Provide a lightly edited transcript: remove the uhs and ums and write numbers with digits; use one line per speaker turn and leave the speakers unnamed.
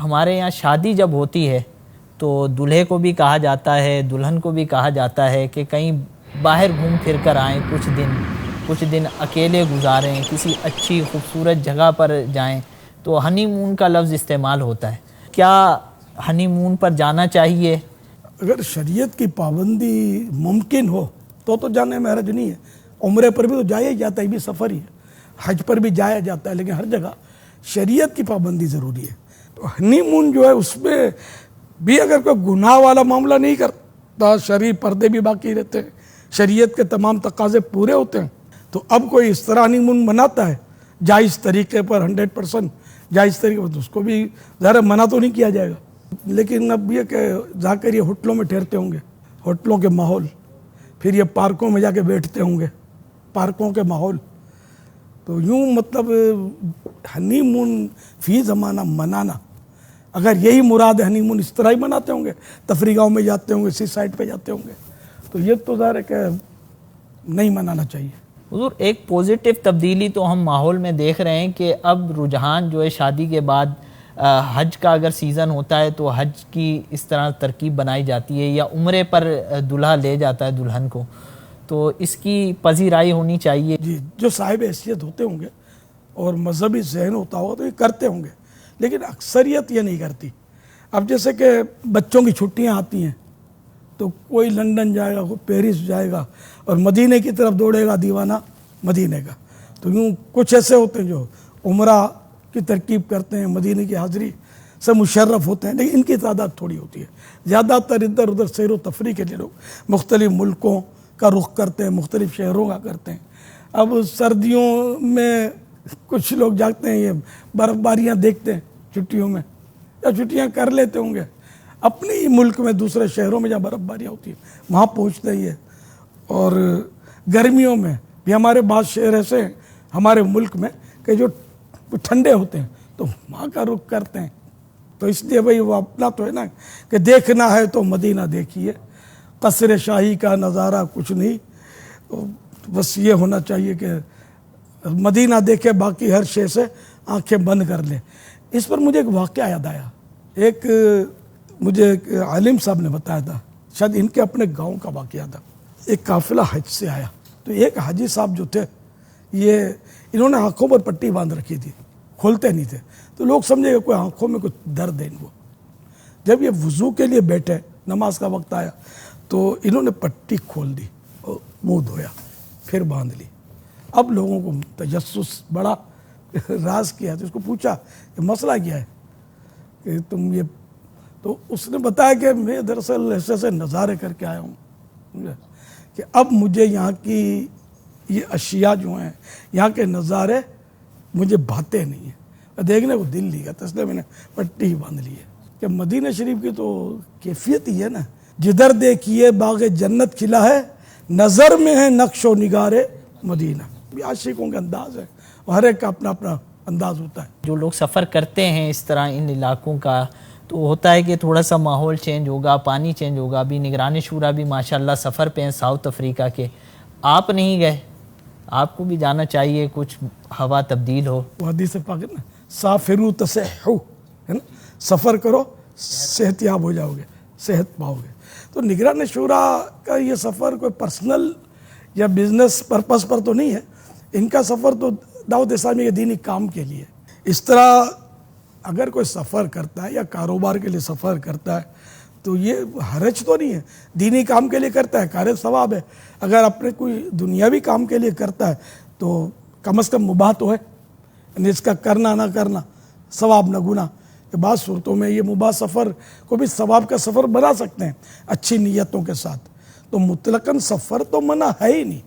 हमारे यहाँ शादी जब होती है तो दूल्हे को भी कहा जाता है, दुल्हन को भी कहा जाता है कि कहीं बाहर घूम फिर कर आएँ, कुछ दिन अकेले गुजारें, किसी अच्छी खूबसूरत जगह पर जाएं। तो हनीमून का लफ्ज़ इस्तेमाल होता है। क्या हनीमून पर जाना चाहिए?
अगर शरीयत की पाबंदी मुमकिन हो तो जाने में हर्ज नहीं है। उम्रे पर भी तो जाया ही जाता है, ये भी सफ़र ही है। हज पर भी जाया जाता है, लेकिन हर जगह शरीयत की पाबंदी ज़रूरी है। तो हनीमून जो है उसमें भी अगर कोई गुनाह वाला मामला नहीं करता, शरीर पर्दे भी बाकी रहते हैं, शरीयत के तमाम तकाजे पूरे होते हैं, तो अब कोई इस तरह हनीमून मनाता है जायज़ तरीके पर, 100% जायज़ तरीके पर, तो उसको भी ज़रा मना तो नहीं किया जाएगा। लेकिन अब ये कि जाकर ये होटलों में ठहरते होंगे, होटलों के माहौल, फिर ये पार्कों में जाके बैठते होंगे, पार्कों के माहौल, तो यूँ मतलब हनीमून फ़ी ज़माना मनाना, अगर यही मुराद है हनीमून इस तरह ही मनाते होंगे, तफरी गाँव में जाते होंगे, सी साइड पे जाते होंगे, तो ये तो ज़ाहिर है कि नहीं मनाना चाहिए।
हुज़ूर, एक पॉजिटिव तब्दीली तो हम माहौल में देख रहे हैं कि अब रुझान जो है शादी के बाद हज का अगर सीज़न होता है तो हज की इस तरह तरकीब बनाई जाती है, या उम्रे पर दूल्हा ले जाता है दुल्हन को, तो इसकी पजीराई होनी चाहिए।
जी, जो साहिब हैसियत होते होंगे और मजहबी जहन होता होगा तो ये करते होंगे, लेकिन अक्सरियत ये नहीं करती। अब जैसे कि बच्चों की छुट्टियां आती हैं तो कोई लंदन जाएगा, कोई पेरिस जाएगा और मदीने की तरफ दौड़ेगा दीवाना मदीने का। तो यूँ कुछ ऐसे होते हैं जो उम्रा की तरकीब करते हैं, मदीने की हाज़िरी से मुशर्रफ होते हैं, लेकिन इनकी तादाद थोड़ी होती है। ज़्यादातर इधर उधर सैर व तफरी के लिए लोग मुख्तलिफ़ मुल्कों का रुख करते हैं, मुख्तलिफ़ शहरों का करते हैं। अब सर्दियों में कुछ लोग जाते हैं, ये बर्फ़बारियाँ देखते हैं छुट्टियों में, या छुट्टियाँ कर लेते होंगे अपने ही मुल्क में, दूसरे शहरों में जहाँ बर्फ़बारियाँ होती है वहाँ पहुँचते ही है। और गर्मियों में भी हमारे बाद शहर ऐसे हैं हमारे मुल्क में कि जो ठंडे होते हैं तो वहाँ का रुख करते हैं। तो इसलिए भाई वो अपना तो है ना कि देखना है तो मदीना देखिए, कसर शाही का नज़ारा कुछ नहीं, तो बस ये होना चाहिए कि मदीना देखे, बाकी हर शे से आंखें बंद कर ले। इस पर मुझे एक वाक़या याद आया। एक मुझे एक आलिम साहब ने बताया था, शायद इनके अपने गांव का वाक़या था। एक काफ़िला हज से आया तो एक हाजी साहब जो थे, ये इन्होंने आँखों पर पट्टी बांध रखी थी, खोलते नहीं थे, तो लोग समझे कोई आँखों में कुछ दर्द है इनको। जब ये वज़ू के लिए बैठे, नमाज का वक्त आया, तो इन्होंने पट्टी खोल दी और मुँह धोया, फिर बांध ली। अब लोगों को तजस्सुस बड़ा राज किया, तो उसको पूछा कि मसला क्या है कि तुम ये, तो उसने बताया कि मैं दरअसल ऐसे ऐसे नज़ारे करके आया हूँ कि अब मुझे यहाँ की ये अशिया जो हैं, यहाँ के नज़ारे मुझे भाते नहीं हैं, देखने को दिल नहीं करता, इसलिए मैंने पट्टी ही बांध ली है। कि मदीना शरीफ की तो कैफियत ही है ना, जिधर देखिए बाग़ जन्नत खिला है, नज़र में है नक्शो निगारे मदीना। ये आशिकों का अंदाज़ है, हर एक का अपना अपना अंदाज़ होता है।
जो लोग सफ़र करते हैं इस तरह इन इलाकों का, तो होता है कि थोड़ा सा माहौल चेंज होगा, पानी चेंज होगा। अभी निगरानी शूरा भी माशाल्लाह सफ़र पे हैं साउथ अफ्रीका के, आप नहीं गए, आपको भी जाना चाहिए, कुछ हवा तब्दील हो।
वो हदीस पाक है ना, साफिरू तसहू, है ना, सफ़र करो सेहतयाब हो जाओगे, सेहत पाओगे। तो निगरानी शूरा का ये सफ़र कोई पर्सनल या बिजनेस पर्पस पर तो नहीं है, इनका सफ़र तो दावत इस्लामी के दीनी काम के लिए। इस तरह अगर कोई सफ़र करता है या कारोबार के लिए सफ़र करता है तो ये हरज तो नहीं है, दीनी काम के लिए करता है, कार सवाब है। अगर अपने कोई दुनियावी काम के लिए करता है तो कम से कम मुबाह तो है, यानी इसका करना ना करना, सवाब न गुनाह। बाद सूरतों में ये मुबाह सफ़र को भी सवाब का सफ़र बना सकते हैं अच्छी नीयतों के साथ। तो मुतलकन सफ़र तो मना है ही नहीं।